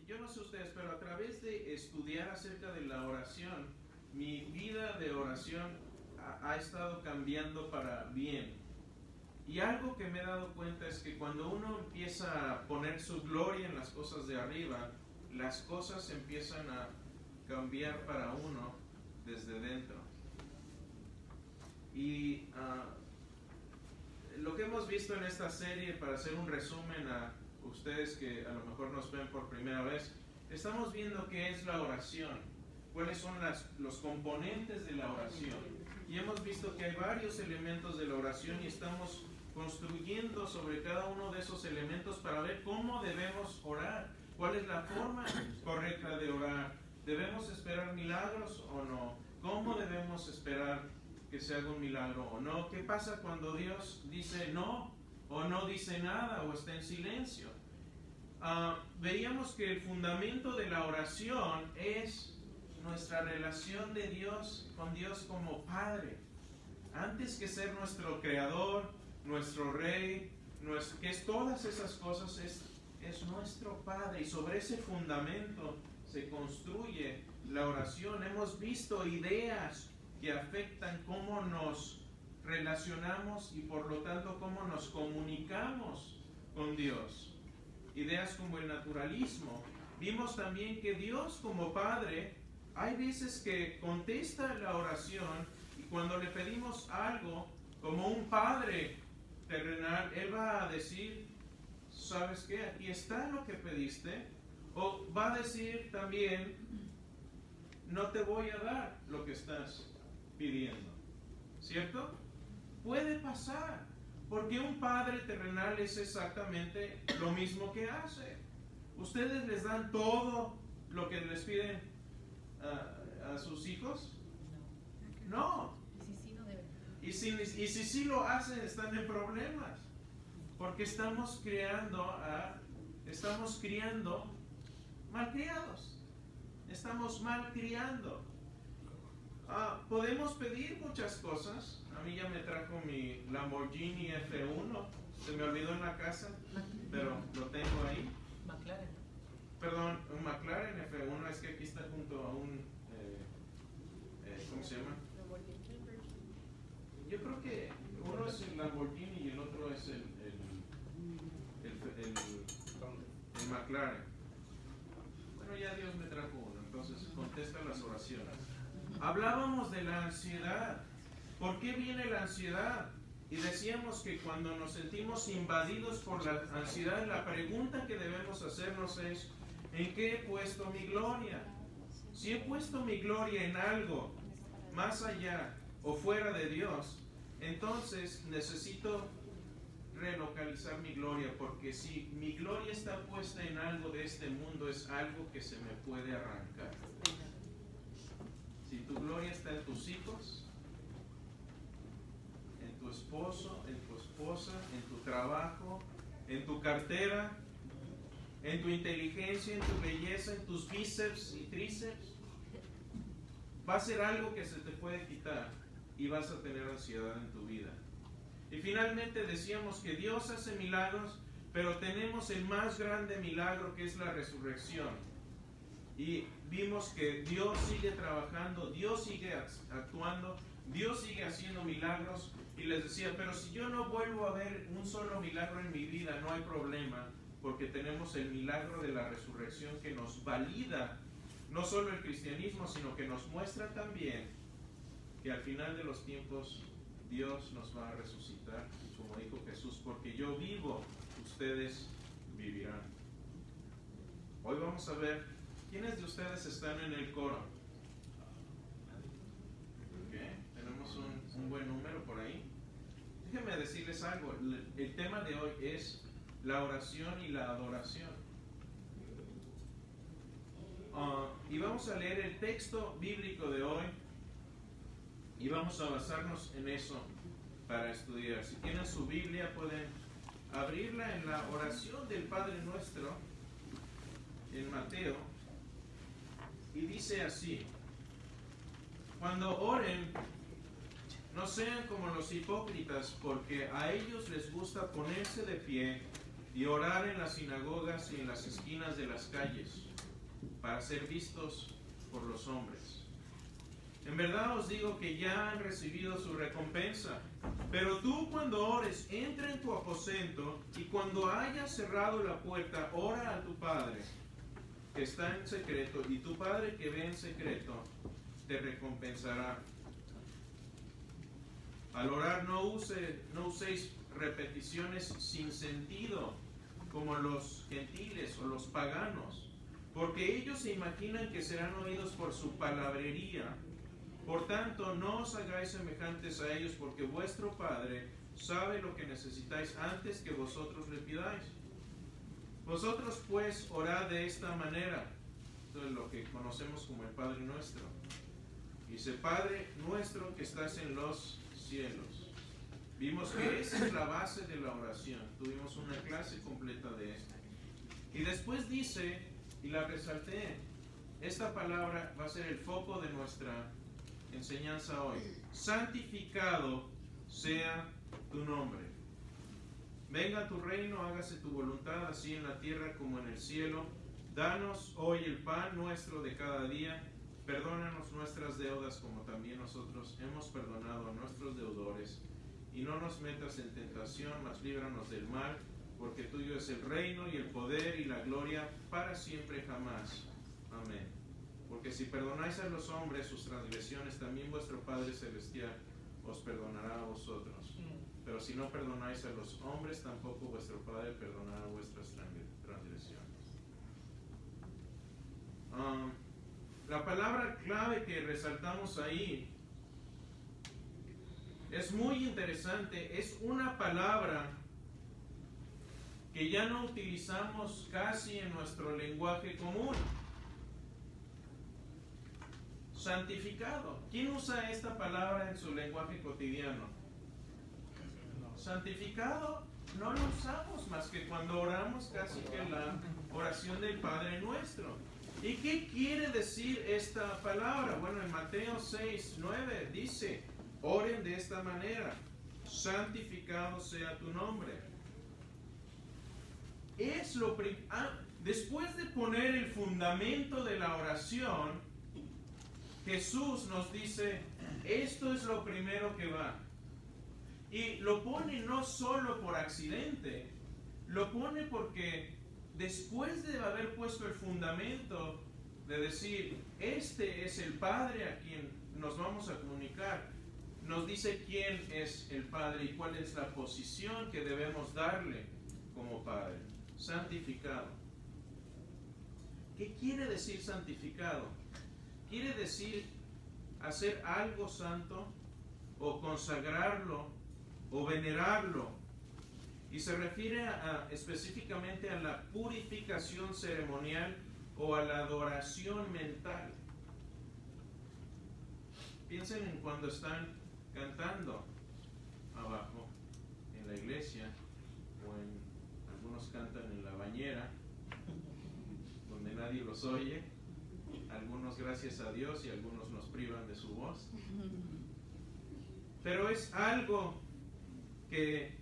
yo no sé ustedes, pero a través de estudiar acerca de la oración, mi vida de oración ha estado cambiando para bien. Y algo que me he dado cuenta es que cuando uno empieza a poner su gloria en las cosas de arriba, las cosas empiezan a cambiar para uno desde dentro. Y lo que hemos visto en esta serie, para hacer un resumen a ustedes que a lo mejor nos ven por primera vez, estamos viendo qué es la oración, cuáles son los componentes de la oración. Y hemos visto que hay varios elementos de la oración y estamos construyendo sobre cada uno de esos elementos para ver cómo debemos orar, cuál es la forma correcta de orar. ¿Debemos esperar milagros o no? ¿Cómo debemos esperar que se haga un milagro o no? ¿Qué pasa cuando Dios dice no o no dice nada o está en silencio? Veíamos que el fundamento de la oración es nuestra relación de Dios con Dios como Padre. Antes que ser nuestro creador, nuestro rey, que es todas esas cosas, es nuestro Padre, y sobre ese fundamento se construye la oración. Hemos visto ideas que afectan cómo nos relacionamos y por lo tanto cómo nos comunicamos con Dios. Ideas como el naturalismo. Vimos también que Dios como Padre, hay veces que contesta la oración y cuando le pedimos algo, como un Padre terrenal, Él va a decir, ¿sabes qué? Aquí está lo que pediste. O va a decir también, no te voy a dar lo que estás pidiendo. ¿Cierto? Puede pasar, porque un Padre terrenal es exactamente lo mismo que hace. ¿Ustedes les dan todo lo que les piden a sus hijos? No. Y si sí lo hacen, están en problemas, porque estamos criando malcriados. Estamos malcriando. Podemos pedir muchas cosas. A mí ya me trajo mi Lamborghini F1. Se me olvidó en la casa, pero lo tengo ahí. McLaren. Perdón, un McLaren F1. Es que aquí está junto a un... ¿cómo se llama? Yo creo que uno es el Lamborghini y el otro es el McLaren. Bueno, ya Dios me trajo uno, entonces contesta las oraciones. Hablábamos de la ansiedad. ¿Por qué viene la ansiedad? Y decíamos que cuando nos sentimos invadidos por la ansiedad, la pregunta que debemos hacernos es, ¿en qué he puesto mi gloria? Si he puesto mi gloria en algo más allá o fuera de Dios, entonces necesito relocalizar mi gloria, porque si mi gloria está puesta en algo de este mundo, es algo que se me puede arrancar. Si tu gloria está en tus hijos, en tu esposo, en tu esposa, en tu trabajo, en tu cartera, en tu inteligencia, en tu belleza, en tus bíceps y tríceps, va a ser algo que se te puede quitar y vas a tener ansiedad en tu vida. Y finalmente decíamos que Dios hace milagros, pero tenemos el más grande milagro, que es la resurrección. Y vimos que Dios sigue trabajando, Dios sigue actuando, Dios sigue haciendo milagros. Y les decía, pero si yo no vuelvo a ver un solo milagro en mi vida, no hay problema, porque tenemos el milagro de la resurrección que nos valida no solo el cristianismo, sino que nos muestra también que al final de los tiempos Dios nos va a resucitar, como dijo Jesús, porque yo vivo, ustedes vivirán. Hoy vamos a ver quiénes de ustedes están en el coro. Okay. Tenemos un buen número por ahí. Déjenme decirles algo. El tema de hoy es la oración y la adoración. Y vamos a leer el texto bíblico de hoy y vamos a basarnos en eso para estudiar. Si tienen su Biblia, pueden abrirla en la oración del Padre Nuestro en Mateo, y dice así: cuando oren, no sean como los hipócritas, porque a ellos les gusta ponerse de pie y orar en las sinagogas y en las esquinas de las calles, para ser vistos por los hombres. En verdad os digo que ya han recibido su recompensa. Pero tú, cuando ores, entra en tu aposento, y cuando hayas cerrado la puerta, ora a tu Padre que está en secreto, y tu Padre que ve en secreto te recompensará. Al orar no uséis repeticiones sin sentido, como los gentiles o los paganos, porque ellos se imaginan que serán oídos por su palabrería. Por tanto, no os hagáis semejantes a ellos, porque vuestro Padre sabe lo que necesitáis antes que vosotros le pidáis. Vosotros pues orad de esta manera. Esto es lo que conocemos como el Padre Nuestro. Dice: Padre nuestro que estás en los cielos. Vimos que esa es la base de la oración. Tuvimos una clase completa de esto. Y después dice, y la resalté, esta palabra va a ser el foco de nuestra enseñanza hoy: santificado sea tu nombre. Venga tu reino, hágase tu voluntad, así en la tierra como en el cielo. Danos hoy el pan nuestro de cada día. Perdónanos nuestras deudas, como también nosotros hemos perdonado a nuestros deudores. Y no nos metas en tentación, mas líbranos del mal, porque tuyo es el reino y el poder y la gloria para siempre jamás. Amén. Porque si perdonáis a los hombres sus transgresiones, también vuestro Padre Celestial os perdonará a vosotros. Pero si no perdonáis a los hombres, tampoco vuestro Padre perdonará vuestras transgresiones. La palabra clave que resaltamos ahí es muy interesante. Es una palabra que ya no utilizamos casi en nuestro lenguaje común. Santificado. ¿Quién usa esta palabra en su lenguaje cotidiano? Santificado no lo usamos más que cuando oramos, casi que la oración del Padre Nuestro. ¿Y qué quiere decir esta palabra? Bueno, en Mateo 6:9 dice: oren de esta manera: santificado sea tu nombre. Es lo después de poner el fundamento de la oración, Jesús nos dice: esto es lo primero que va. Y lo pone no solo por accidente, lo pone porque después de haber puesto el fundamento de decir, este es el Padre a quien nos vamos a comunicar, nos dice quién es el Padre y cuál es la posición que debemos darle como Padre. Santificado. ¿Qué quiere decir santificado? Quiere decir hacer algo santo, o consagrarlo, o venerarlo. Y se refiere específicamente a la purificación ceremonial o a la adoración mental. Piensen en cuando están cantando abajo en la iglesia, o algunos cantan en la bañera, donde nadie los oye, algunos gracias a Dios y algunos nos privan de su voz. Pero es algo que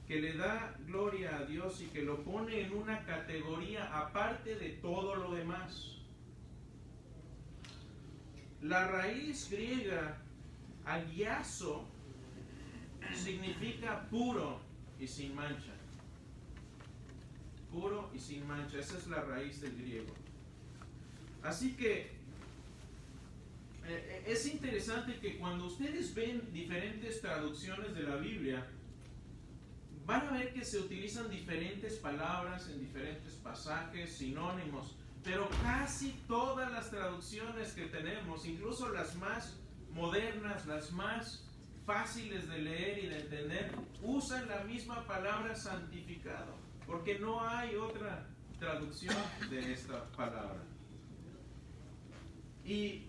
le da gloria a Dios y que lo pone en una categoría aparte de todo lo demás. La raíz griega agiazo significa puro y sin mancha. Puro y sin mancha, esa es la raíz del griego. Así que es interesante que cuando ustedes ven diferentes traducciones de la Biblia, van a ver que se utilizan diferentes palabras en diferentes pasajes, sinónimos, pero casi todas las traducciones que tenemos, incluso las más modernas, las más fáciles de leer y de entender, usan la misma palabra santificado, porque no hay otra traducción de esta palabra. Y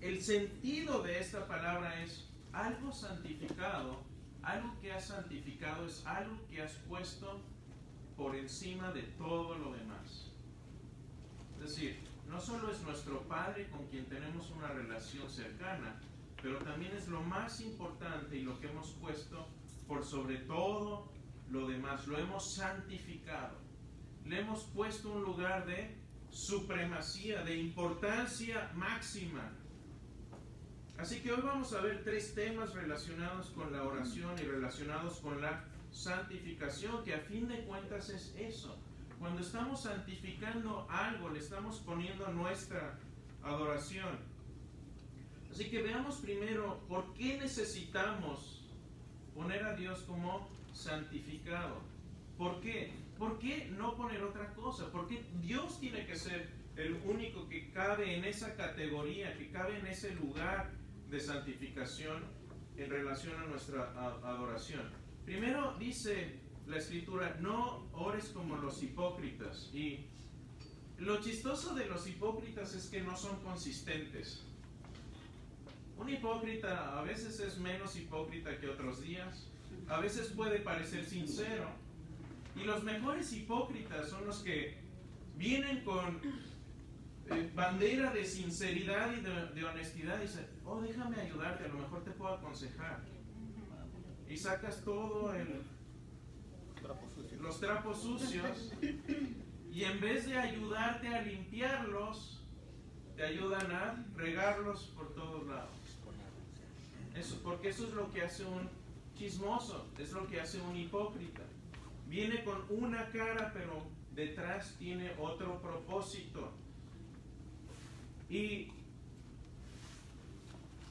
el sentido de esta palabra es algo santificado. Algo que has santificado es algo que has puesto por encima de todo lo demás. Es decir, no solo es nuestro Padre con quien tenemos una relación cercana, pero también es lo más importante y lo que hemos puesto por sobre todo lo demás, lo hemos santificado, le hemos puesto un lugar de supremacía, de importancia máxima. Así que hoy vamos a ver 3 temas relacionados con la oración y relacionados con la santificación, que a fin de cuentas es eso. Cuando estamos santificando algo, le estamos poniendo nuestra adoración. Así que veamos primero por qué necesitamos poner a Dios como santificado. ¿Por qué? ¿Por qué no poner otra cosa? ¿Por qué Dios tiene que ser el único que cabe en esa categoría, que cabe en ese lugar de santificación en relación a nuestra adoración? Primero dice la Escritura, no ores como los hipócritas. Y lo chistoso de los hipócritas es que no son consistentes. Un hipócrita a veces es menos hipócrita que otros días, a veces puede parecer sincero, y los mejores hipócritas son los que vienen con bandera de sinceridad y de honestidad y dicen, oh, déjame ayudarte, a lo mejor te puedo aconsejar. Y sacas todo los trapos sucios, y en vez de ayudarte a limpiarlos, te ayudan a regarlos por todos lados. Porque eso es lo que hace un chismoso, es lo que hace un hipócrita. Viene con una cara, pero detrás tiene otro propósito. Y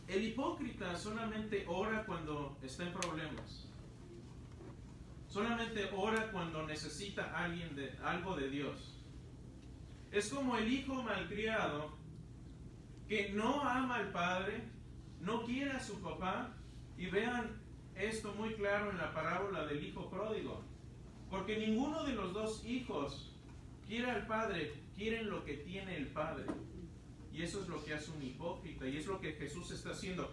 el hipócrita solamente ora cuando está en problemas. Solamente ora cuando necesita algo de Dios. Es como el hijo malcriado que no ama al padre, no quiere a su papá. Y vean esto muy claro en la parábola del hijo pródigo. Porque ninguno de los dos hijos quiere al padre, quieren lo que tiene el padre. Y eso es lo que hace un hipócrita, y es lo que Jesús está haciendo.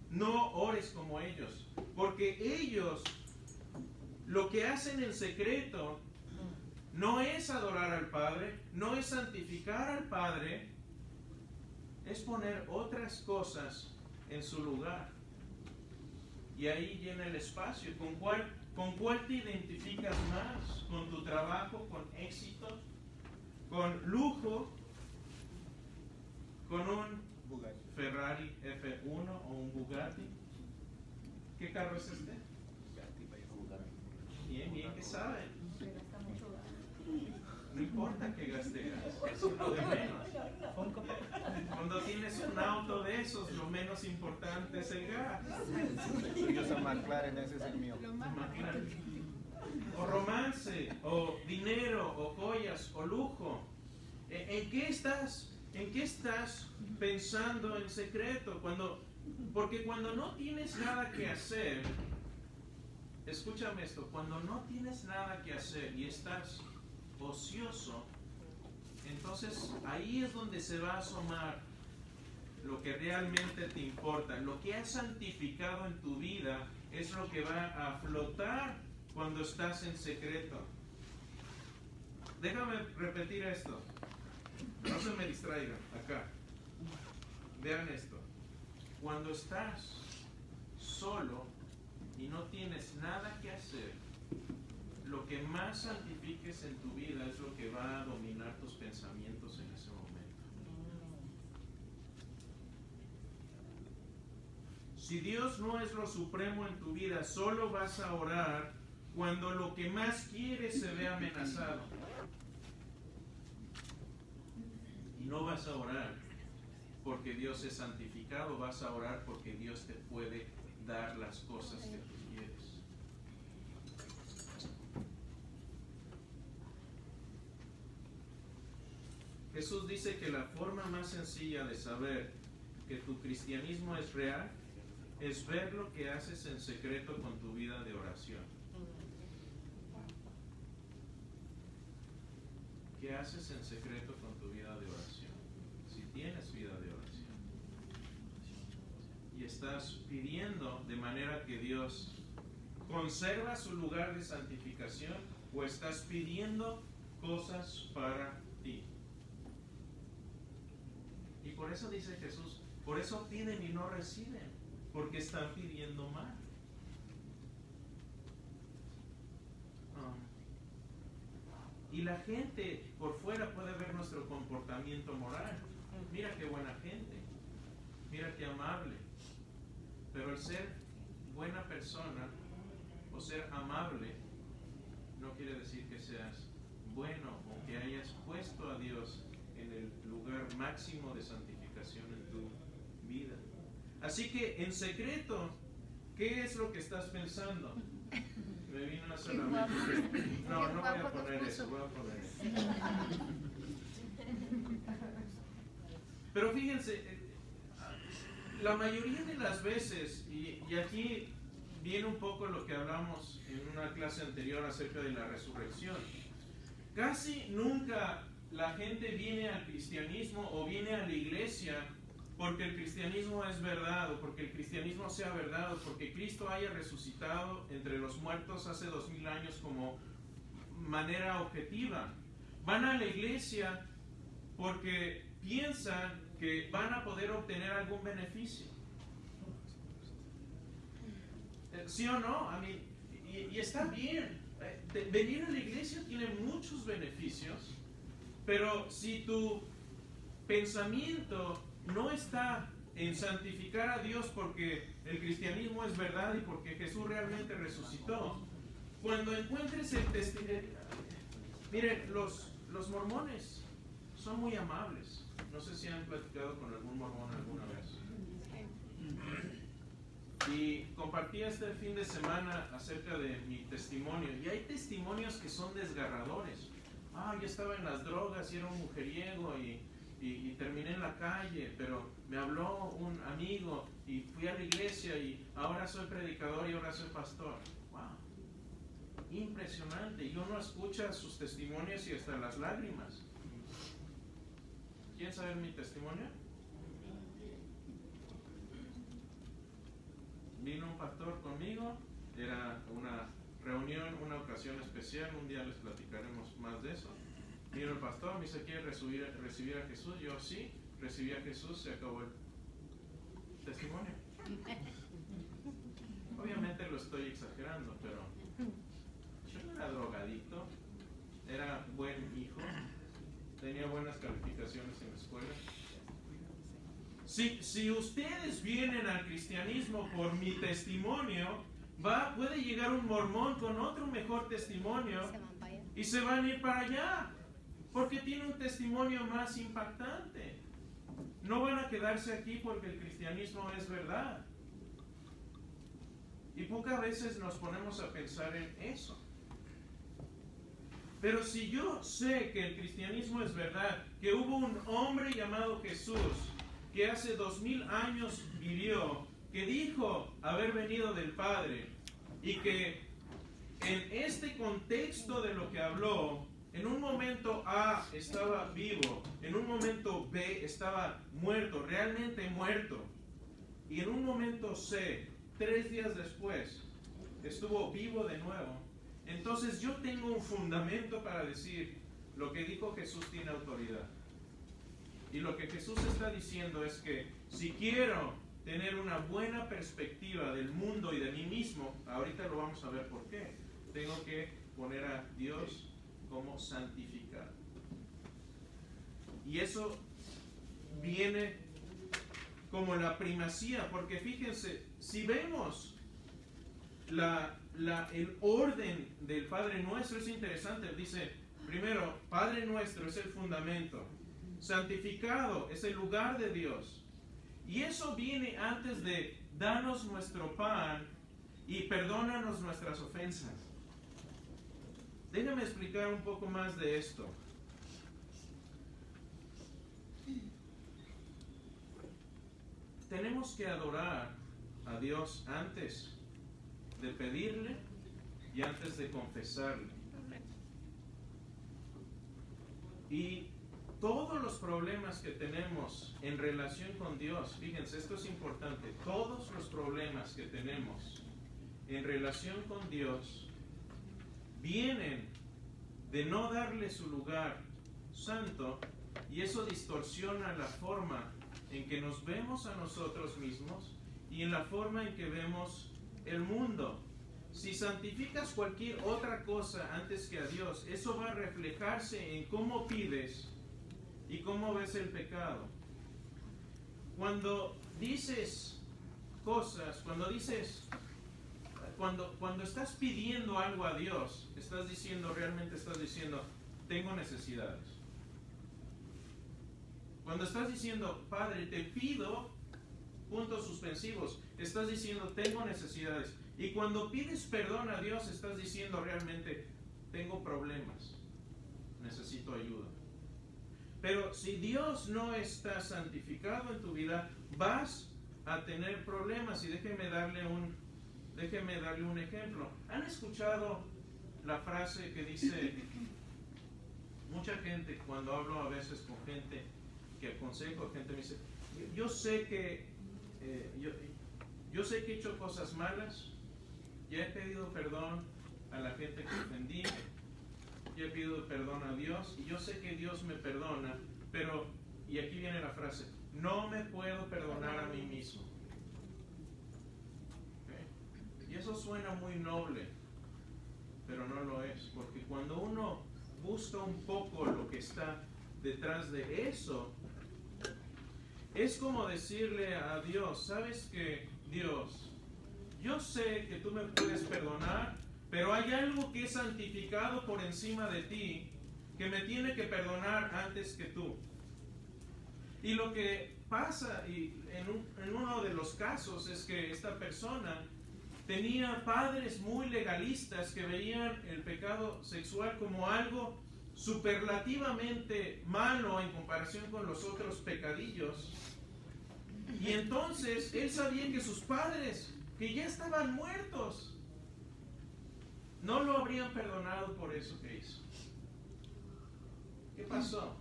No ores como ellos, porque ellos lo que hacen en secreto no es adorar al Padre, no es santificar al Padre, es poner otras cosas en su lugar. Y ahí llena el espacio. ¿Con cuál te identificas más? ¿Con tu trabajo, con éxito, con lujo, con un Ferrari F1 o un Bugatti? ¿Qué carro es este? Bien, ¿qué saben? No importa que gaste gas, eso es lo de menos. Cuando tienes un auto de esos, lo menos importante es el gas. Yo soy McLaren, ese es el mío. O romance, o dinero, o joyas, o lujo. ¿En qué estás pensando en secreto? Porque cuando no tienes nada que hacer, escúchame esto, cuando no tienes nada que hacer y estás ocioso, entonces ahí es donde se va a asomar lo que realmente te importa. Lo que has santificado en tu vida es lo que va a flotar cuando estás en secreto. Déjame repetir esto. No se me distraigan acá. Vean esto. Cuando estás solo y no tienes nada que hacer, lo que más santifiques en tu vida es lo que va a dominar tus pensamientos en ese momento. Si Dios no es lo supremo en tu vida, solo vas a orar cuando lo que más quieres se ve amenazado. Y no vas a orar porque Dios es santificado, vas a orar porque Dios te puede dar las cosas que tú quieres. Jesús dice que la forma más sencilla de saber que tu cristianismo es real es ver lo que haces en secreto con tu vida de oración. ¿Qué haces en secreto con tu vida de oración? Si tienes vida de oración y estás pidiendo de manera que Dios conserva su lugar de santificación, o estás pidiendo cosas para ti. Y por eso dice Jesús, por eso piden y no reciben, porque están pidiendo mal. Y la gente por fuera puede ver nuestro comportamiento moral. Mira qué buena gente, mira qué amable. Pero el ser buena persona o ser amable no quiere decir que seas bueno o que hayas puesto a Dios en el lugar máximo de santificación en tu vida. Así que en secreto, ¿qué es lo que estás pensando? Me vino una sola mente. No voy a poner eso, voy a poner eso. Pero fíjense, la mayoría de las veces, y aquí viene un poco lo que hablamos en una clase anterior acerca de la resurrección, casi nunca la gente viene al cristianismo o viene a la iglesia porque el cristianismo es verdad, o porque el cristianismo sea verdad, o porque Cristo haya resucitado entre los muertos hace 2000 años como manera objetiva. Van a la iglesia porque piensan que van a poder obtener algún beneficio. ¿Sí o no? Y está bien. Venir a la iglesia tiene muchos beneficios, pero si tu pensamiento no está en santificar a Dios porque el cristianismo es verdad y porque Jesús realmente resucitó, cuando encuentres el testimonio... Miren, los mormones son muy amables. No sé si han platicado con algún mormón alguna vez. Y compartí este fin de semana acerca de mi testimonio. Y hay testimonios que son desgarradores. Yo estaba en las drogas y era un mujeriego y terminé en la calle, pero me habló un amigo y fui a la iglesia y ahora soy predicador y ahora soy pastor. ¡Wow! Impresionante. Y uno escucha sus testimonios y hasta las lágrimas. ¿Quieren saber mi testimonio? Vino un pastor conmigo, era una reunión, una ocasión especial, un día les platicaremos más de eso. Vino el pastor, me dice, ¿quiere recibir a Jesús? Yo sí, recibí a Jesús, se acabó el testimonio. Obviamente lo estoy exagerando, pero yo no era drogadicto, era buen hijo, tenía buenas calificaciones en la escuela. Si ustedes vienen al cristianismo por mi testimonio, puede llegar un mormón con otro mejor testimonio y se van a ir para allá, porque tiene un testimonio más impactante. No van a quedarse aquí porque el cristianismo es verdad. Y pocas veces nos ponemos a pensar en eso. Pero si yo sé que el cristianismo es verdad, que hubo un hombre llamado Jesús, que hace 2000 años vivió, que dijo haber venido del Padre, y que en este contexto de lo que habló, en un momento A estaba vivo, en un momento B estaba muerto, realmente muerto, y en un momento C, 3 días después, estuvo vivo de nuevo. Entonces yo tengo un fundamento para decir, lo que dijo Jesús tiene autoridad. Y lo que Jesús está diciendo es que si quiero tener una buena perspectiva del mundo y de mí mismo, ahorita lo vamos a ver por qué, tengo que poner a Dios como santificado. Y eso viene como la primacía, porque fíjense, si vemos el orden del Padre Nuestro, es interesante. Dice, primero, Padre Nuestro es el fundamento, santificado es el lugar de Dios, y eso viene antes de danos nuestro pan y perdónanos nuestras ofensas. Déjame explicar un poco más de esto. Tenemos que adorar a Dios antes de pedirle y antes de confesarle. Y todos los problemas que tenemos en relación con Dios, fíjense, esto es importante, todos los problemas que tenemos en relación con Dios vienen de no darle su lugar santo, y eso distorsiona la forma en que nos vemos a nosotros mismos y en la forma en que vemos el mundo. si santificas cualquier otra cosa antes que a Dios, eso va a reflejarse en cómo pides y cómo ves el pecado. Cuando dices cosas, cuando estás pidiendo algo a Dios, realmente estás diciendo, tengo necesidades. Cuando estás diciendo, Padre, te pido, puntos suspensivos, estás diciendo, tengo necesidades. Y cuando pides perdón a Dios, estás diciendo realmente, tengo problemas, necesito ayuda. Pero si Dios no está santificado en tu vida, vas a tener problemas. Y déjeme darle un ejemplo. ¿Han escuchado la frase que dice, mucha gente, cuando hablo a veces con gente que aconsejo, gente me dice, yo sé que he hecho cosas malas, ya he pedido perdón a la gente que ofendí, ya he pedido perdón a Dios y yo sé que Dios me perdona, pero, y aquí viene la frase, no me puedo perdonar a mí mismo. ¿Okay? Y eso suena muy noble, pero no lo es, porque cuando uno busca un poco lo que está detrás de eso, es como decirle a Dios, ¿sabes qué, Dios? Yo sé que tú me puedes perdonar, pero hay algo que es santificado por encima de ti, que me tiene que perdonar antes que tú. Y lo que pasa en uno de los casos es que esta persona tenía padres muy legalistas que veían el pecado sexual como algo superlativamente malo en comparación con los otros pecadillos. Y entonces él sabía que sus padres, que ya estaban muertos, no lo habrían perdonado por eso que hizo. ¿Qué pasó?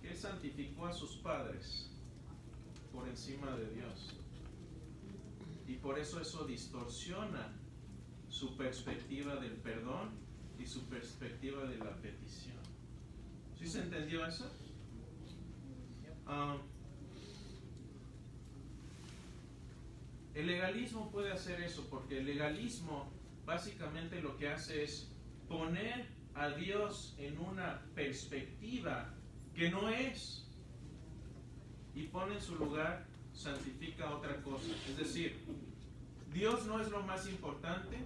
Que él santificó a sus padres por encima de Dios. Y por eso distorsiona su perspectiva del perdón y su perspectiva de la petición. ¿Sí se entendió eso? El legalismo puede hacer eso, porque el legalismo básicamente lo que hace es poner a Dios en una perspectiva que no es, y pone en su lugar, santifica otra cosa. Es decir, Dios no es lo más importante,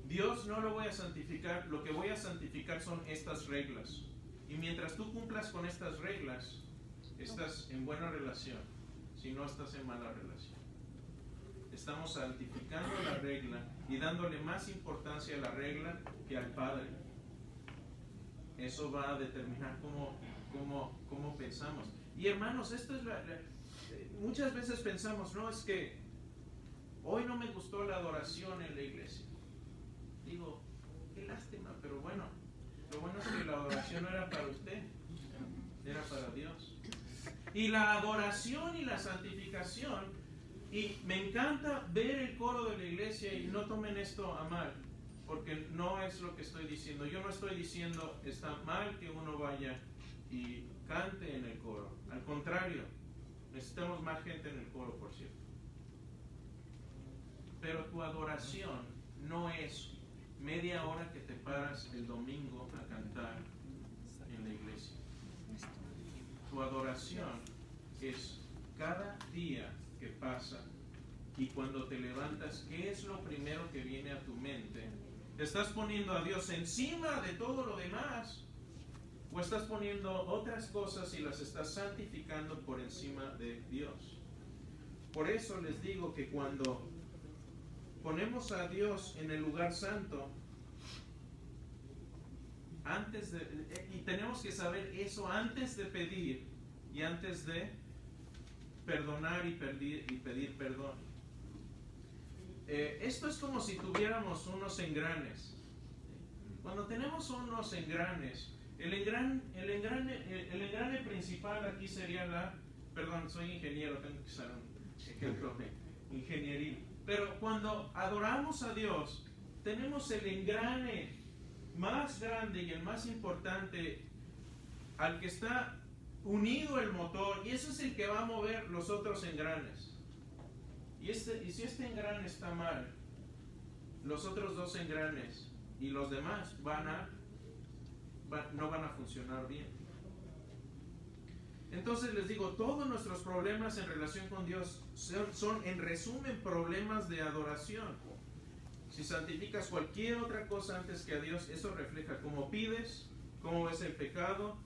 Dios no lo voy a santificar, lo que voy a santificar son estas reglas. Y mientras tú cumplas con estas reglas, estás en buena relación, si no estás en mala relación. Estamos santificando la regla y dándole más importancia a la regla que al Padre. Eso va a determinar cómo pensamos. Y hermanos, esto es muchas veces pensamos, no, es que hoy no me gustó la adoración en la iglesia. Digo, qué lástima, pero bueno, lo bueno es que la adoración no era para usted, era para Dios. Y la adoración y la santificación, y me encanta ver el coro de la iglesia, y no tomen esto a mal, porque no es lo que estoy diciendo. Yo no estoy diciendo está mal que uno vaya y cante en el coro. Al contrario, necesitamos más gente en el coro, por cierto. Pero tu adoración no es media hora que te paras el domingo a cantar en la iglesia. Tu adoración es cada día que pasa, y cuando te levantas, ¿qué es lo primero que viene a tu mente? ¿Estás poniendo a Dios encima de todo lo demás? ¿O estás poniendo otras cosas y las estás santificando por encima de Dios? Por eso les digo que cuando ponemos a Dios en el lugar santo, y tenemos que saber eso antes de pedir y antes de perdonar y pedir perdón. Esto es como si tuviéramos unos engranes. Cuando tenemos unos engranes, el engrane principal aquí sería perdón, soy ingeniero, tengo que usar un ejemplo ingenieril. Pero cuando adoramos a Dios, tenemos el engrane más grande y el más importante al que está unido el motor, y ese es el que va a mover los otros engranes. Y si este engrane está mal, los otros dos engranes y los demás no van a funcionar bien. Entonces les digo, todos nuestros problemas en relación con Dios son en resumen problemas de adoración. Si santificas cualquier otra cosa antes que a Dios, eso refleja cómo pides, cómo ves el pecado,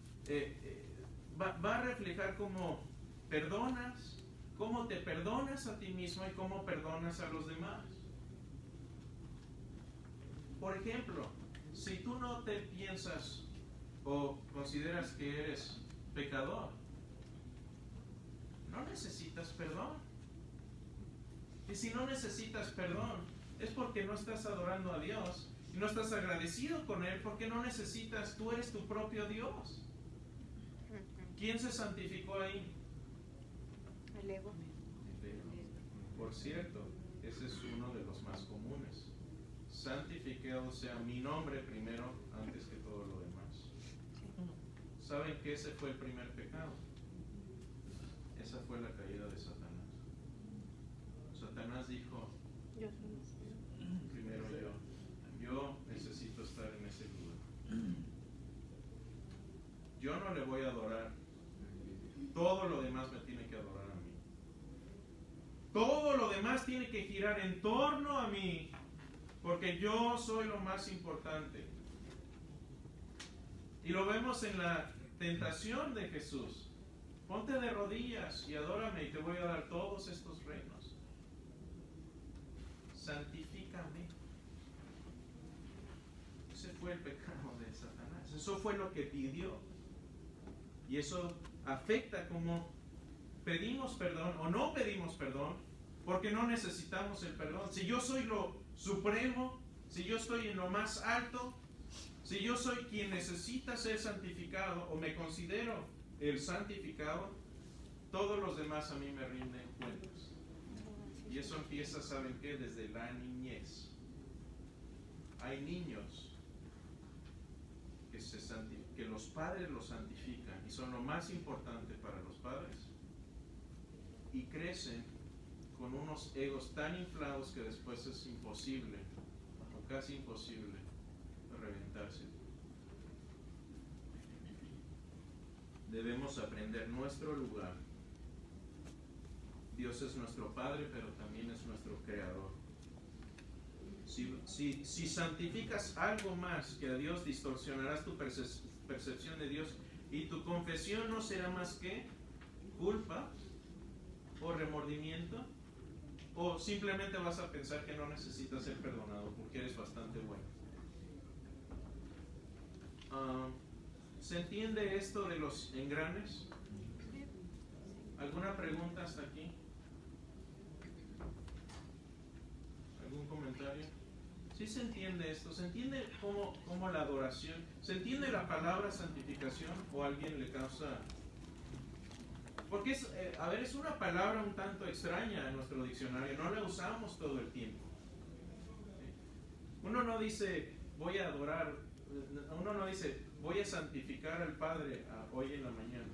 va a reflejar cómo perdonas, cómo te perdonas a ti mismo y cómo perdonas a los demás. Por ejemplo, si tú no te piensas o consideras que eres pecador, no necesitas perdón. Y si no necesitas perdón, es porque no estás adorando a Dios y no estás agradecido con Él, porque no necesitas, tú eres tu propio Dios. ¿Quién se santificó ahí? El ego. Por cierto, ese es uno de los más comunes. Santificado sea mi nombre primero antes que todo lo demás. ¿Saben que ese fue el primer pecado? Esa fue la caída de Satanás. Satanás dijo, primero yo necesito estar en ese lugar. Yo no le voy a adorar. Todo lo demás me tiene que adorar a mí. Todo lo demás tiene que girar en torno a mí, porque yo soy lo más importante. Y lo vemos en la tentación de Jesús. Ponte de rodillas y adórame y te voy a dar todos estos reinos. Santifícame. Ese fue el pecado de Satanás. Eso fue lo que pidió. Y eso afecta cómo pedimos perdón o no pedimos perdón, porque no necesitamos el perdón. Si yo soy lo supremo, si yo estoy en lo más alto, si yo soy quien necesita ser santificado o me considero el santificado, todos los demás a mí me rinden cuentas. Y eso empieza, ¿saben qué? Desde la niñez. Hay niños que los padres los santifican y son lo más importante para los padres, y crecen con unos egos tan inflados que después es imposible o casi imposible reventarse. Debemos aprender nuestro lugar. Dios es nuestro Padre, pero también es nuestro Creador. Si santificas algo más que a Dios, distorsionarás tu percepción de Dios, y tu confesión no será más que culpa o remordimiento, o simplemente vas a pensar que no necesitas ser perdonado porque eres bastante bueno. ¿Se entiende esto de los engranes? ¿Alguna pregunta hasta aquí? ¿Algún comentario? ¿Sí se entiende esto? ¿Se entiende cómo la adoración? ¿Se entiende la palabra santificación o a alguien le causa? Porque es una palabra un tanto extraña en nuestro diccionario, no la usamos todo el tiempo. Uno no dice voy a adorar, uno no dice voy a santificar al Padre hoy en la mañana.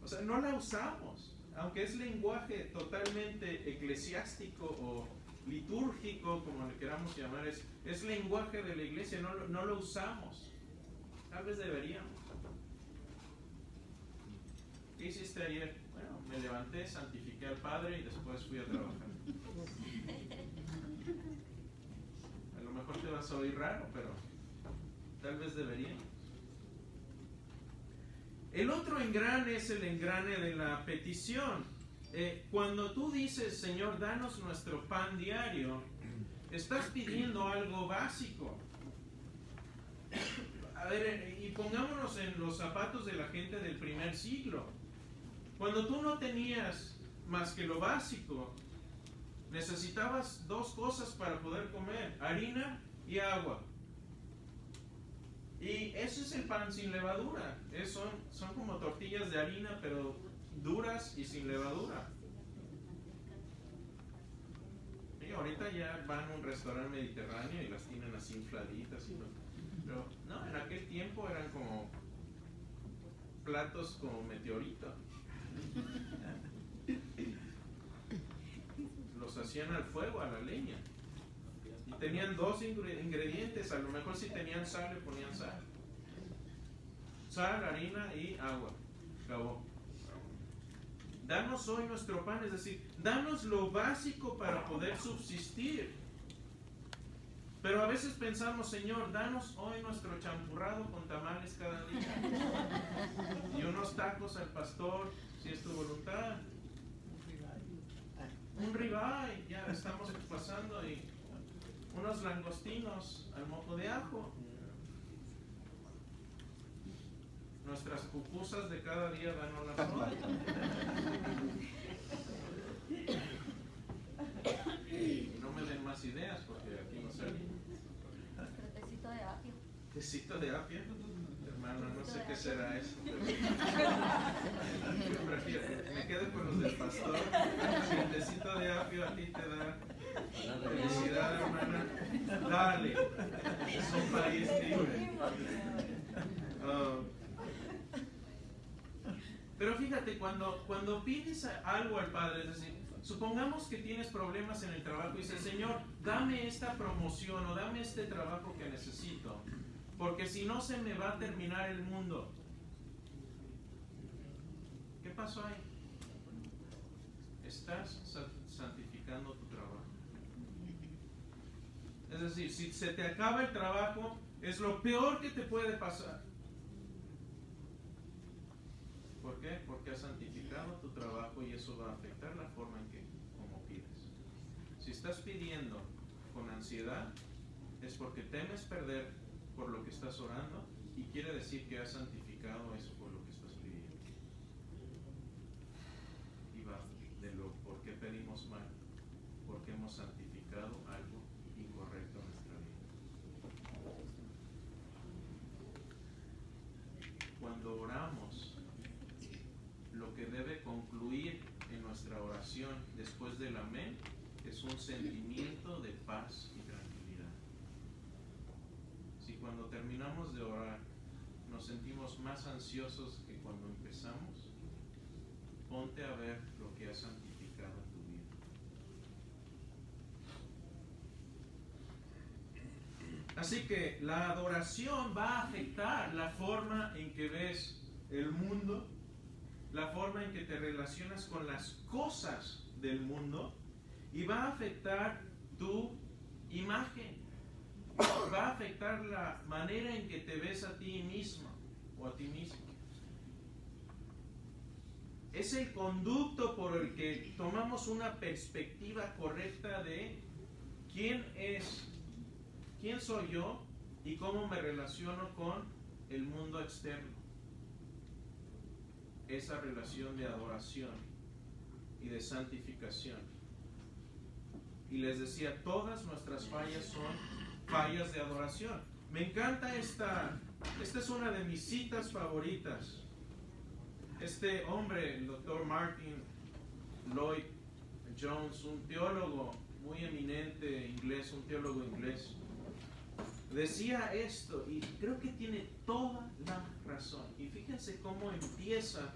O sea, no la usamos, aunque es lenguaje totalmente eclesiástico o litúrgico, como le queramos llamar, es lenguaje de la iglesia, no lo usamos. Tal vez deberíamos. ¿Qué hiciste ayer? Bueno, me levanté, santifiqué al Padre y después fui a trabajar. A lo mejor te vas a oír raro, pero tal vez deberíamos. El otro engrane es el engrane de la petición. Cuando tú dices, Señor, danos nuestro pan diario, estás pidiendo algo básico. A ver, y pongámonos en los zapatos de la gente del primer siglo. Cuando tú no tenías más que lo básico, necesitabas dos cosas para poder comer: harina y agua. Y ese es el pan sin levadura. Son como tortillas de harina, pero duras y sin levadura. Y ahorita ya van a un restaurante mediterráneo y las tienen así infladitas. Pero no, en aquel tiempo eran como platos como meteorito. Los hacían al fuego, a la leña. Y tenían 2 ingredientes, a lo mejor si tenían sal le ponían sal. Sal, harina y agua. Acabó. Danos hoy nuestro pan, es decir, danos lo básico para poder subsistir. Pero a veces pensamos, Señor, danos hoy nuestro champurrado con tamales cada día. Y unos tacos al pastor, si es tu voluntad. Un ribeye, ya estamos pasando, y unos langostinos al mojo de ajo. Nuestras pupusas de cada día danos las hoy. No me den más ideas porque aquí no sale. Nuestro tecito de apio. ¿Tecito de apio? Hermano, no sé qué será eso. Yo prefiero, me quedo con los del pastor. Si el tecito de apio a ti te da felicidad, hermana, dale. Es un país libre. Pero fíjate, cuando pides algo al Padre, es decir, supongamos que tienes problemas en el trabajo y dices, Señor, dame esta promoción o dame este trabajo que necesito, porque si no se me va a terminar el mundo. ¿Qué pasó ahí? Estás santificando tu trabajo. Es decir, si se te acaba el trabajo, es lo peor que te puede pasar. ¿Por qué? Porque has santificado tu trabajo y eso va a afectar la forma en que como pides. Si estás pidiendo con ansiedad, es porque temes perder por lo que estás orando y quiere decir que has santificado eso por lo que estás pidiendo. Y va de lo por qué pedimos mal, porque hemos santificado algo incorrecto en nuestra vida. Cuando oramos, lo que debe concluir en nuestra oración después del amén es un sentimiento de paz y tranquilidad. Si cuando terminamos de orar nos sentimos más ansiosos que cuando empezamos, ponte a ver lo que has santificado en tu vida. Así que la adoración va a afectar la forma en que ves el mundo, la forma en que te relacionas con las cosas del mundo, y va a afectar tu imagen, va a afectar la manera en que te ves a ti mismo o a ti mismo. Es el conducto por el que tomamos una perspectiva correcta de quién soy yo y cómo me relaciono con el mundo externo. Esa relación de adoración y de santificación. Y les decía, todas nuestras fallas son fallas de adoración. Me encanta esta es una de mis citas favoritas. Este hombre, el doctor Martin Lloyd Jones, un teólogo muy eminente inglés, un teólogo inglés, decía esto, y creo que tiene toda la razón. Y fíjense cómo empieza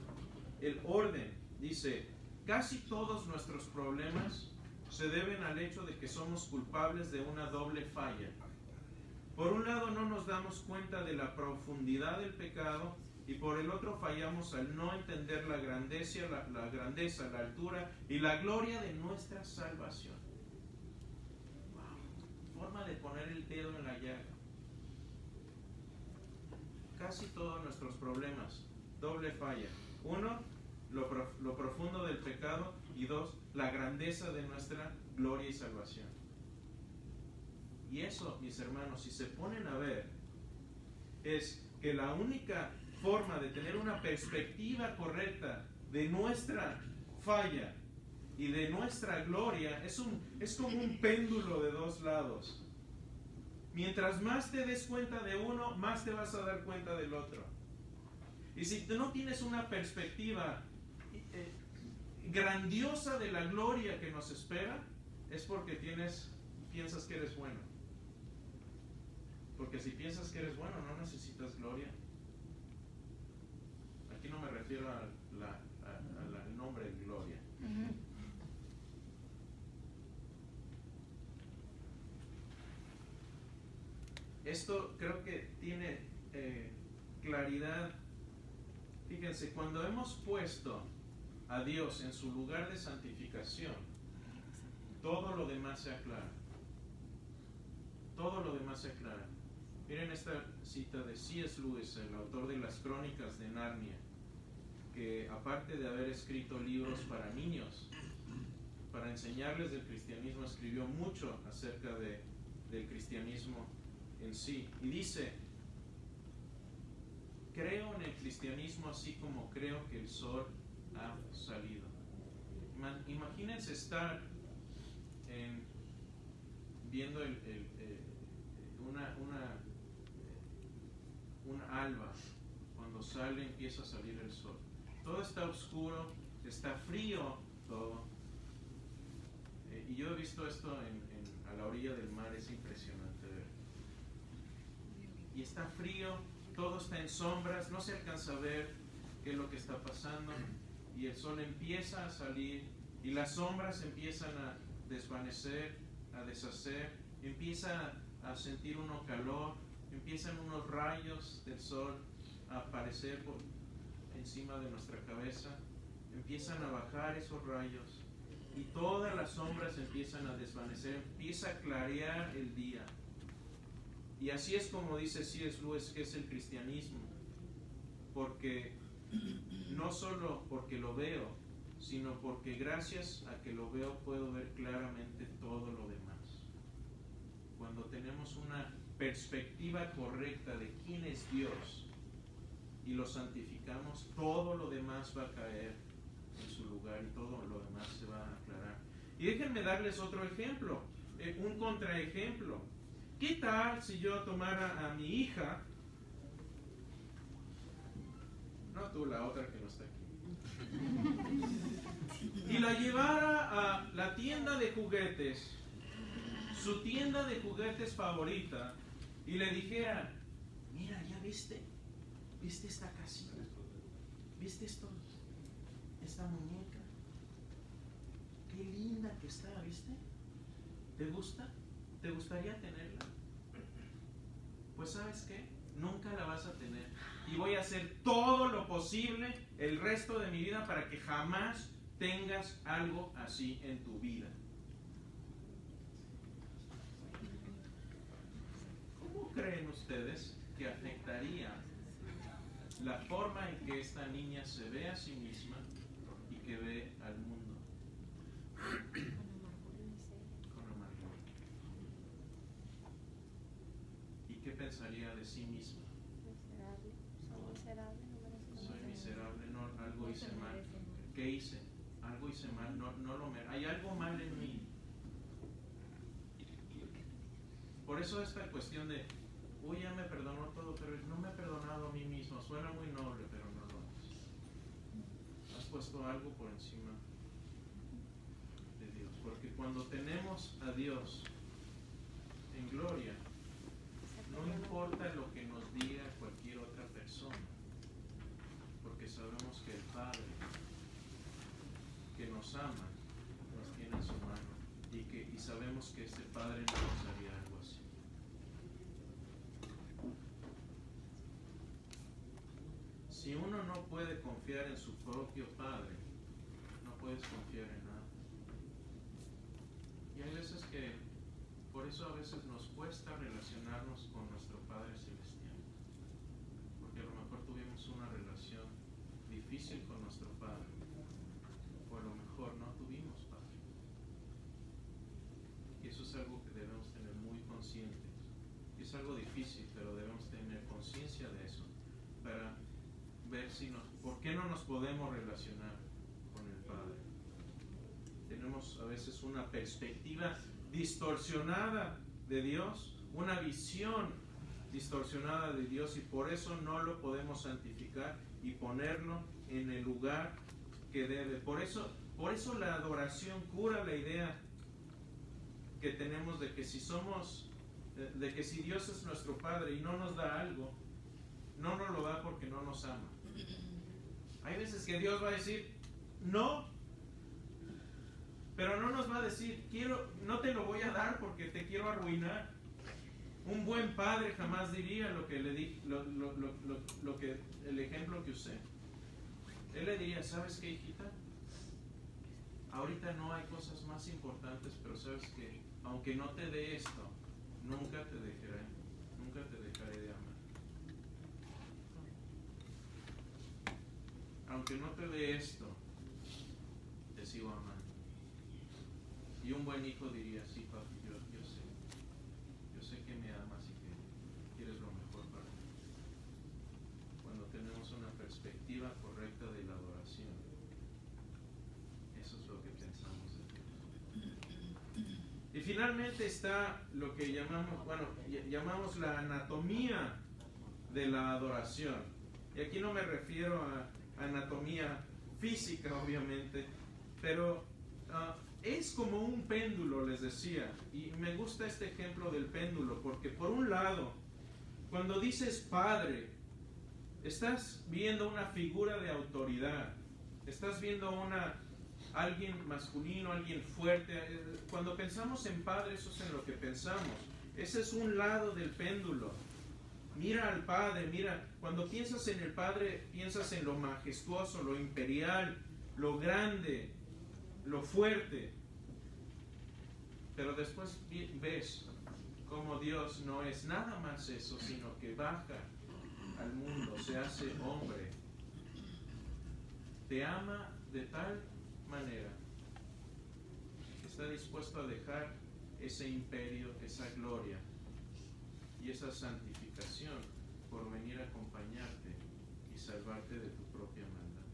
el orden. Dice, casi todos nuestros problemas se deben al hecho de que somos culpables de una doble falla. Por un lado, no nos damos cuenta de la profundidad del pecado, y por el otro fallamos al no entender la grandeza, la altura y la gloria de nuestra salvación. Wow. Forma de poner el dedo en la llaga. Casi todos nuestros problemas, doble falla. Uno, lo profundo del pecado, y dos, la grandeza de nuestra gloria y salvación. Y eso, mis hermanos, si se ponen a ver, es que la única forma de tener una perspectiva correcta de nuestra falla y de nuestra gloria es como un péndulo de dos lados. Mientras más te des cuenta de uno, más te vas a dar cuenta del otro. Y si tú no tienes una perspectiva grandiosa de la gloria que nos espera, es porque piensas que eres bueno. Porque si piensas que eres bueno, no necesitas gloria. Aquí no me refiero al nombre de gloria. esto creo que tiene claridad. Fíjense, cuando hemos puesto a Dios en su lugar de santificación, todo lo demás se aclara. Todo lo demás se aclara. Miren esta cita de C.S. Lewis, el autor de las Crónicas de Narnia, que aparte de haber escrito libros para niños, para enseñarles del cristianismo, escribió mucho acerca del cristianismo en sí. Y dice: creo en el cristianismo así como creo que el sol ha salido. Imagínense estar viendo un alba, cuando sale, empieza a salir el sol. Todo está oscuro, está frío todo. Y yo he visto esto a la orilla del mar, es impresionante ver. Y está frío, todo está en sombras, no se alcanza a ver qué es lo que está pasando, y el sol empieza a salir y las sombras empiezan a desvanecer, a deshacer, empieza a sentir uno calor, empiezan unos rayos del sol a aparecer por encima de nuestra cabeza, empiezan a bajar esos rayos y todas las sombras empiezan a desvanecer, empieza a clarear el día. Y así es como dice C.S. Lewis que es el cristianismo, porque no solo porque lo veo, sino porque gracias a que lo veo puedo ver claramente todo lo demás. Cuando tenemos una perspectiva correcta de quién es Dios y lo santificamos, todo lo demás va a caer en su lugar y todo lo demás se va a aclarar. Y déjenme darles otro ejemplo, un contraejemplo. ¿Qué tal si yo tomara a mi hija, no tú, la otra que no está aquí, y la llevara a la tienda de juguetes, su tienda de juguetes favorita, y le dijera: mira, ¿ya viste esta casita? ¿Viste esta muñeca? Qué linda que está, ¿viste? ¿Te gusta? ¿Te gustaría tenerla? Pues ¿sabes qué? Nunca la vas a tener. Y voy a hacer todo lo posible el resto de mi vida para que jamás tengas algo así en tu vida. ¿Cómo creen ustedes que afectaría la forma en que esta niña se ve a sí misma y que ve al mundo? Con amargura. ¿Y qué pensaría de sí misma? Soy miserable, no, algo hice mal. ¿Qué hice? Algo hice mal, no lo merezco. Hay algo mal en mí. Por eso esta cuestión de, uy, ya me perdonó todo, pero no me he perdonado a mí mismo. Suena muy noble, pero no lo es. Has puesto algo por encima de Dios. Porque cuando tenemos a Dios en gloria, no importa lo que nos diga cualquier otra persona, porque sabemos que el Padre que nos ama nos tiene en su mano y sabemos que este Padre no nos haría algo así. Si uno no puede confiar en su propio Padre, no puedes confiar en nada. Y hay veces que, por eso a veces nos cuesta relacionarnos con nuestro Padre Celestial, porque a lo mejor tuvimos una relación difícil con nuestro Padre, o a lo mejor no tuvimos Padre. Y eso es algo que debemos tener muy conscientes. Es algo difícil, pero debemos tener conciencia de eso para ver por qué no nos podemos relacionar con el Padre. Tenemos a veces una perspectiva distorsionada de Dios, una visión distorsionada de Dios, y por eso no lo podemos santificar y ponerlo en el lugar que debe. Por eso la adoración cura la idea que tenemos de que si Dios es nuestro Padre y no nos da algo, no nos lo da porque no nos ama. Hay veces que Dios va a decir no, pero no nos va a decir no te lo voy a dar porque te quiero arruinar. Un buen padre jamás diría lo que le di, lo que el ejemplo que usé. Él le diría, ¿sabes qué, hijita? Ahorita no hay cosas más importantes, pero sabes que aunque no te dé esto, nunca te dejaré de amar. Aunque no te dé esto, te sigo amando. Y un buen hijo diría, sí, papi, yo sé que me amas y que quieres lo mejor para mí. Cuando tenemos una perspectiva correcta de la adoración, eso es lo que pensamos de Dios. Y finalmente está lo que llamamos la anatomía de la adoración. Y aquí no me refiero a anatomía física, obviamente, pero es como un péndulo, les decía. Y me gusta este ejemplo del péndulo, porque por un lado, cuando dices Padre, estás viendo una figura de autoridad, estás viendo alguien masculino, alguien fuerte. Cuando pensamos en Padre, eso es en lo que pensamos. Ese es un lado del péndulo. Mira al Padre, mira, cuando piensas en el Padre, piensas en lo majestuoso, lo imperial, lo grande, lo fuerte. Pero después ves cómo Dios no es nada más eso, sino que baja al mundo, se hace hombre. Te ama de tal manera que está dispuesto a dejar ese imperio, esa gloria y esa santificación por venir a acompañarte y salvarte de tu propia maldad.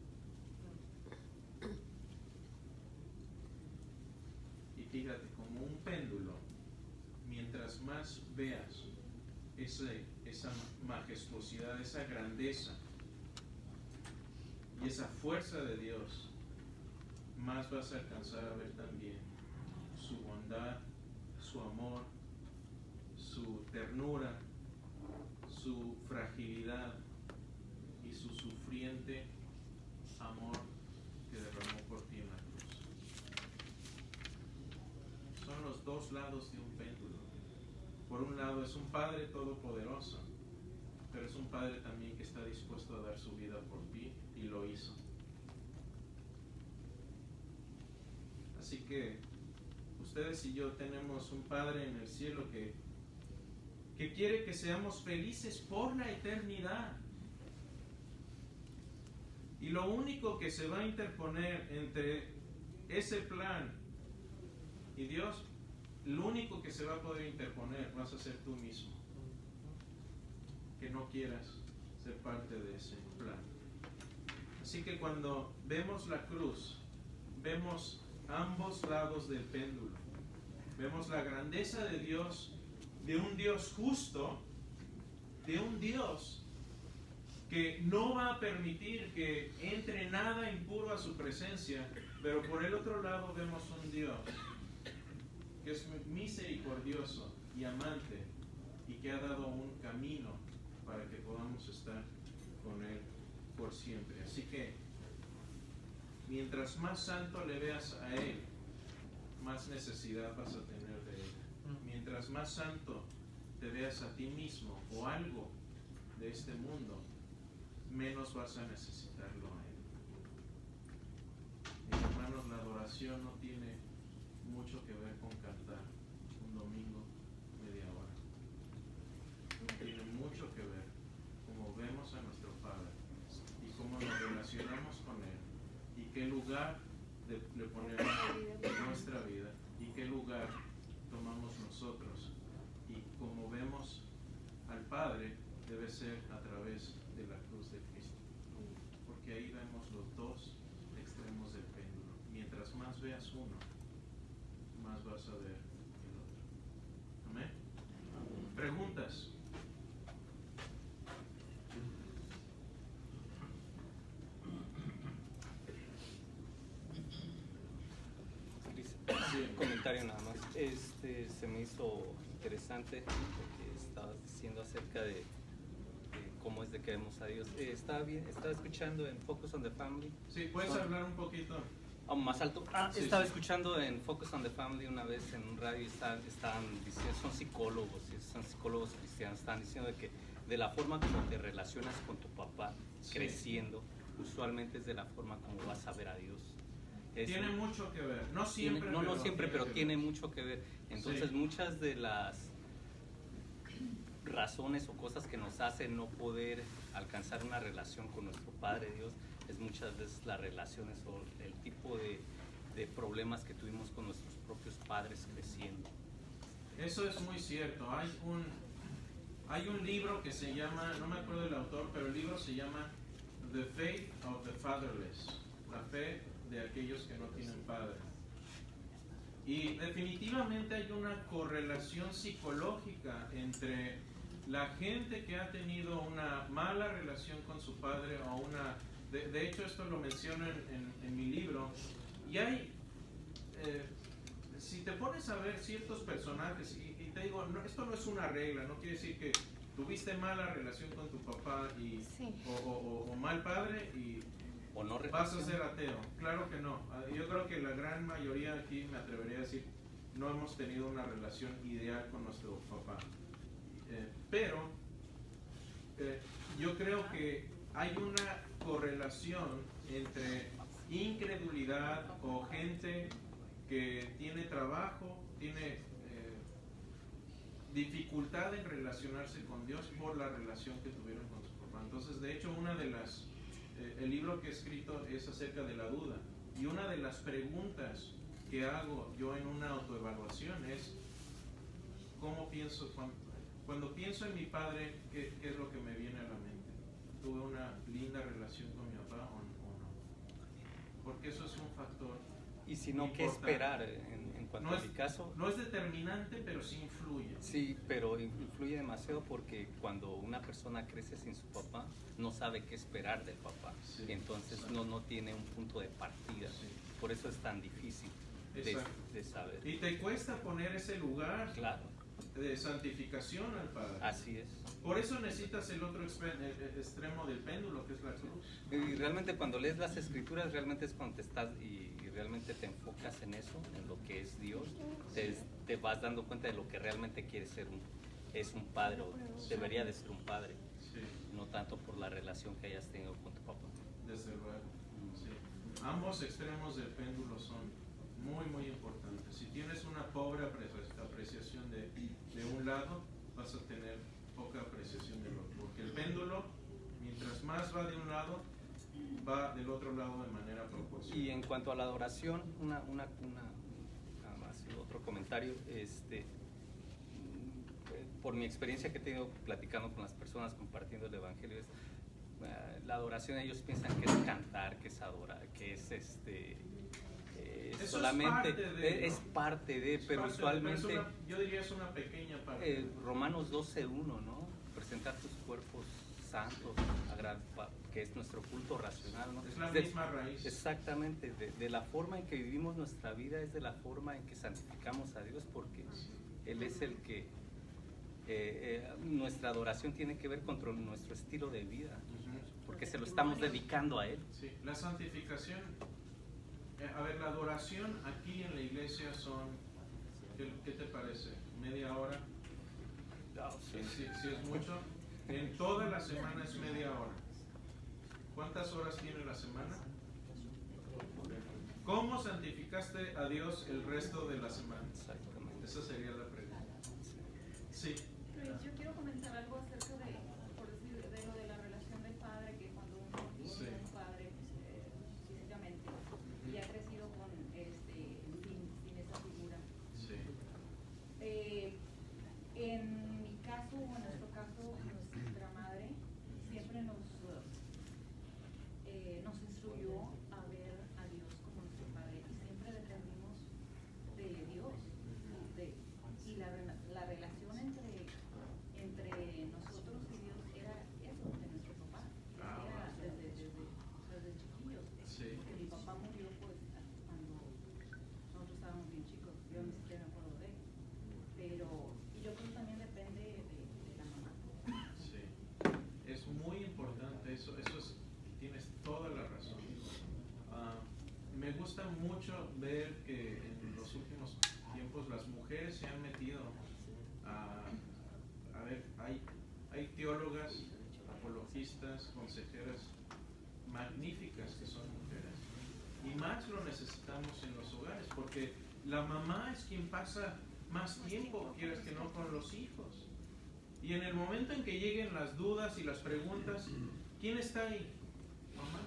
Y fíjate, como un péndulo, mientras más veas esa majestuosidad, esa grandeza y esa fuerza de Dios, más vas a alcanzar a ver también su bondad, su amor, su ternura, su fragilidad y su sufriente amor que derramó por ti en la cruz. Son los dos lados de un péndulo. Por un lado es un Padre todopoderoso, pero es un Padre también que está dispuesto a dar su vida por ti, y lo hizo. Así que ustedes y yo tenemos un Padre en el cielo que quiere que seamos felices por la eternidad. Y lo único que se va a interponer entre ese plan y Dios, lo único que se va a poder interponer vas a ser tú mismo, que no quieras ser parte de ese plan. Así que cuando vemos la cruz, vemos ambos lados del péndulo. Vemos la grandeza de Dios, de un Dios justo, de un Dios que no va a permitir que entre nada impuro a su presencia, pero por el otro lado vemos un Dios que es misericordioso y amante y que ha dado un camino para que podamos estar con Él por siempre. Así que mientras más santo le veas a Él, más necesidad vas a tener de Él. Mientras más santo te veas a ti mismo o algo de este mundo, menos vas a necesitarlo a Él. Mis hermanos, la adoración no tiene mucho que ver con cantar un domingo media hora. Tiene mucho que ver cómo vemos a nuestro Padre y cómo nos relacionamos con Él y qué lugar le ponemos en nuestra vida y qué lugar tomamos nosotros, y como vemos al Padre debe ser a través de la cruz de Cristo, porque ahí vemos los dos extremos del péndulo. Mientras más veas uno, más vas a ver el otro. Amén. ¿Preguntas? Sí, un comentario nada más. Se me hizo interesante lo que estabas diciendo acerca de cómo es de que vemos a Dios. Estaba escuchando en Focus on the Family. Sí, ¿puedes hablar un poquito? Aún más alto. Sí, Estaba sí. escuchando en Focus on the Family una vez en un radio y estaban diciendo, son psicólogos cristianos, estaban diciendo de que de la forma como te relacionas con tu papá Sí. creciendo, usualmente es de la forma como vas a ver a Dios. Tiene mucho que ver, no siempre, no siempre, pero que tiene ver. mucho que ver. Entonces Sí. muchas de las razones o cosas que nos hacen no poder alcanzar una relación con nuestro Padre Dios es muchas veces las relaciones o el tipo de problemas que tuvimos con nuestros propios padres creciendo. Eso es muy cierto. Hay un libro que se llama, no me acuerdo del autor, pero el libro se llama The Faith of the Fatherless, la fe de aquellos que no tienen padre. Y definitivamente hay una correlación psicológica entre la gente que ha tenido una mala relación con su padre o una... De hecho, esto lo menciono en mi libro. Y hay... si te pones a ver ciertos personajes, y te digo, no, esto no es una regla, no quiere decir que tuviste mala relación con tu papá y, Sí. o mal padre y O no vas a relación. ser ateo. Claro que no. Yo creo que la gran mayoría aquí, me atrevería a decir, no hemos tenido una relación ideal con nuestro papá. Pero yo creo que hay una correlación entre incredulidad o gente que tiene trabajo, tiene dificultad en relacionarse con Dios por la relación que tuvieron con su papá. Entonces, de hecho, el libro que he escrito es acerca de la duda. Y una de las preguntas que hago yo en una autoevaluación es, ¿cómo pienso? Cuando pienso en mi padre, ¿qué es lo que me viene a la mente? ¿Tuve una linda relación con mi papá o no? Porque eso es un factor. Y si no, ¿qué importante. esperar en cuanto No a mi caso? No es determinante, pero sí influye. Sí, pero influye demasiado porque cuando una persona crece sin su papá, no sabe qué esperar del papá. Sí, Y entonces exacto. no tiene un punto de partida. Sí. Por eso es tan difícil Exacto. de saber. Y te cuesta poner ese lugar Claro, de santificación al Padre. así es. Por eso necesitas el otro extremo del péndulo, que es la cruz. Y realmente cuando lees las escrituras, realmente es cuando te estás y realmente te enfocas en eso, en lo que es Dios, te vas dando cuenta de lo que realmente quiere ser es un padre o debería de ser un padre, Sí, no tanto por la relación que hayas tenido con tu papá. desde luego. Sí. Ambos extremos del péndulo son muy, muy importantes. Si tienes una pobre apreciación de un lado, vas a tener poca apreciación del otro. Porque el péndulo, mientras más va de un lado, va del otro lado de manera proporcional. Y en cuanto a la adoración, nada más otro comentario, por mi experiencia que he tenido platicando con las personas, compartiendo el evangelio, la adoración ellos piensan que es cantar, que es adorar, que es Eso solamente es parte de, pero parte de, usualmente yo diría es una pequeña parte. Romanos 12:1, ¿no? Presentar tus cuerpos santos, que es nuestro culto racional, ¿no? Es la misma raíz. Exactamente, de la forma en que vivimos nuestra vida es de la forma en que santificamos a Dios, porque Él es el que nuestra adoración tiene que ver con nuestro estilo de vida, porque se lo estamos dedicando a Él. Sí, la santificación, a ver, la adoración aquí en la iglesia son, ¿qué te parece? ¿Media hora? Sí, es mucho. En toda la semana es media hora. ¿Cuántas horas tiene la semana? ¿Cómo santificaste a Dios el resto de la semana? Exactamente. Esa sería la pregunta. Sí. Luis, yo quiero comentar algo acerca de, por decir, de lo de la relación del padre, que cuando uno tiene Sí. un padre físicamente y ha crecido sin esa figura. Sí. En mi caso, o en nuestro caso, nuestra madre siempre nos instruyó a ver a Dios como nuestro padre y siempre dependimos de Dios. Y la relación entre nosotros y mucho ver que en los últimos tiempos las mujeres se han metido a ver, hay teólogas, apologistas, consejeras magníficas que son mujeres. Y más lo necesitamos en los hogares, porque la mamá es quien pasa más tiempo, quieras que no, con los hijos. Y en el momento en que lleguen las dudas y las preguntas, ¿quién está ahí? Mamá.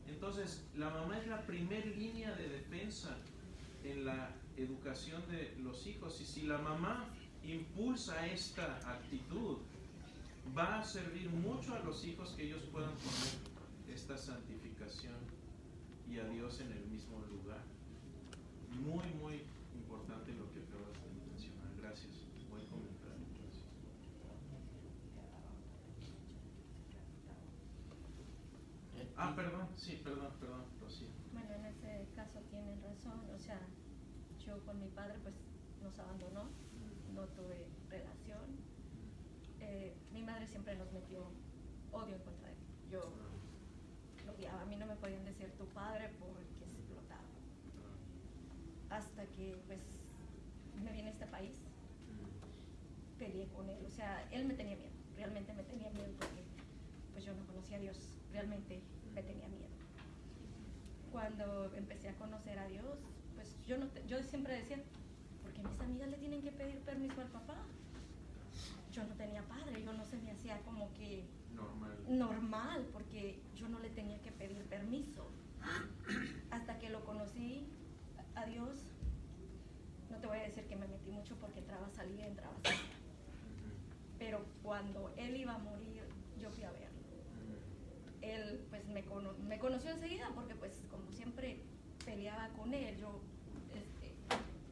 Entonces, la mamá es la primer línea de defensa en la educación de los hijos. Y si la mamá impulsa esta actitud, va a servir mucho a los hijos que ellos puedan poner esta santificación y a Dios en el mismo lugar. Muy, muy importante lo que acabas de mencionar. Gracias. Buen comentario. Gracias. Perdón. Sí, perdón, Rocío. Bueno, en ese caso tienen razón. O sea, yo con mi padre pues nos abandonó, no tuve relación. Mi madre siempre nos metió odio en contra de él. Yo lo odiaba. A mí no me podían decir tu padre porque se explotaba. Hasta que pues me vine a este país, peleé con él. O sea, él me tenía miedo. Realmente me tenía miedo porque pues yo no conocía a Dios. Realmente me tenía miedo. Cuando empecé a conocer a Dios, pues yo siempre decía, ¿por qué mis amigas le tienen que pedir permiso al papá? Yo no tenía padre, yo no se me hacía como que normal, porque yo no le tenía que pedir permiso. Hasta que lo conocí a Dios, no te voy a decir que me metí mucho porque entraba, salía. Pero cuando él iba a morir, yo fui a verlo. Él pues me conoció enseguida porque pues como siempre peleaba con él,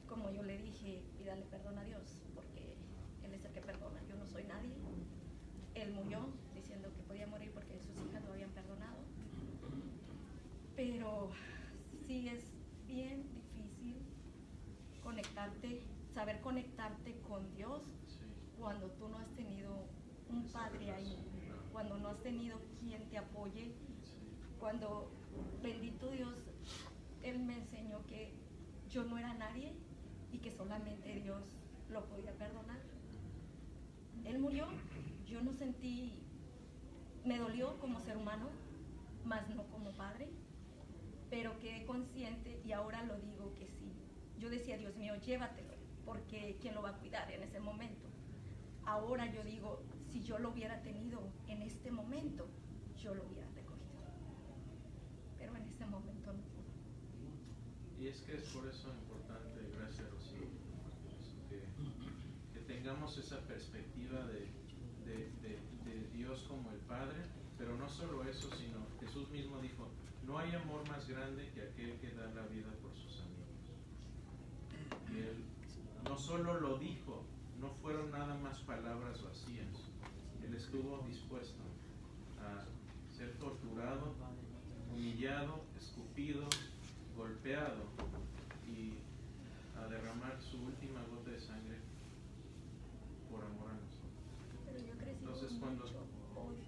como yo le dije, pídale perdón a Dios porque Él es el que perdona, yo no soy nadie. Él murió diciendo que podía morir porque sus hijas lo habían perdonado. Pero sí es bien difícil saber conectarte con Dios cuando tú no has tenido un padre ahí, cuando no has tenido quien te apoye, cuando, bendito Dios, Él me enseñó que yo no era nadie y que solamente Dios lo podía perdonar. Él murió, yo no sentí, me dolió como ser humano, mas no como padre, pero quedé consciente y ahora lo digo que sí. Yo decía, Dios mío, llévatelo, porque ¿quién lo va a cuidar en ese momento? Ahora yo digo, si yo lo hubiera tenido en este momento, yo lo hubiera recogido. Pero en este momento no pude. Y es que es por eso importante, gracias Rocío, que tengamos esa perspectiva de Dios como el Padre, pero no solo eso, sino Jesús mismo dijo, no hay amor más grande que aquel que da la vida por sus amigos. Y Él no solo lo dijo, no fueron nada más palabras vacías. Él estuvo dispuesto a ser torturado, humillado, escupido, golpeado y a derramar su última gota de sangre por amor a nosotros. Pero yo crecí Entonces, con cuando mucho odio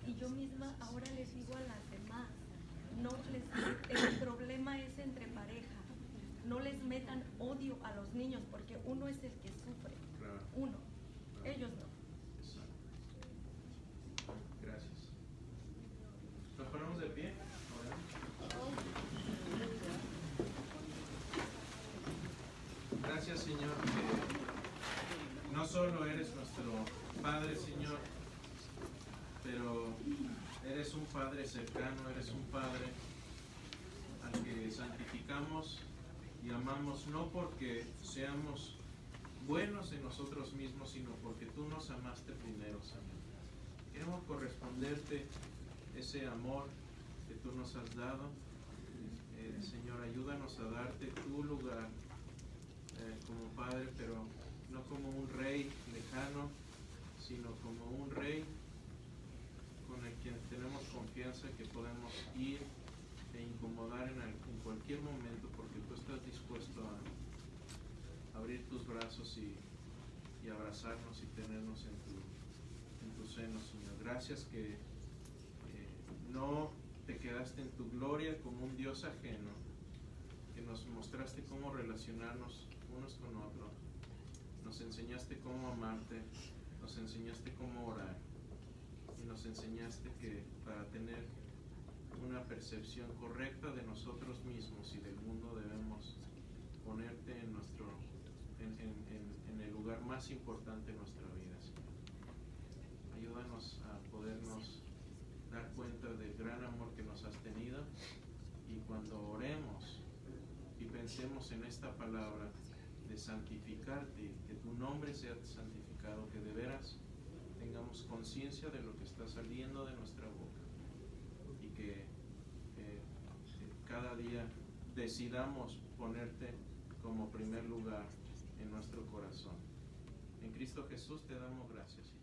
y yo misma ahora les digo a las demás, el problema es entre pareja. No les metan odio a los niños porque uno es el que sufre. Claro. Uno. Claro. Ellos no. Exacto. Gracias. ¿Nos ponemos de pie? Gracias, Señor, que no solo eres nuestro Padre, Señor, pero eres un Padre cercano, eres un Padre al que santificamos y amamos no porque seamos buenos en nosotros mismos, sino porque tú nos amaste primero, Señor. Queremos corresponderte ese amor que tú nos has dado. Señor, ayúdanos a darte tu lugar como Padre, pero no como un rey lejano, sino como un rey con el quien tenemos confianza que podemos ir e incomodar en cualquier momento, porque tú estás dispuesto a abrir tus brazos y abrazarnos y tenernos en tu seno, Señor. Gracias que no te quedaste en tu gloria como un Dios ajeno, que nos mostraste cómo relacionarnos unos con otros, nos enseñaste cómo amarte, nos enseñaste cómo orar y nos enseñaste que para tener una percepción correcta de nosotros mismos y del mundo debemos ponerte en el lugar más importante en nuestra vida, Señor. Ayúdanos a podernos dar cuenta del gran amor que nos has tenido, y cuando oremos y pensemos en esta palabra de santificarte, que tu nombre sea santificado, que de veras tengamos conciencia de lo que está saliendo de nuestra boca, y que cada día decidamos ponerte como primer lugar en nuestro corazón. En Cristo Jesús te damos gracias.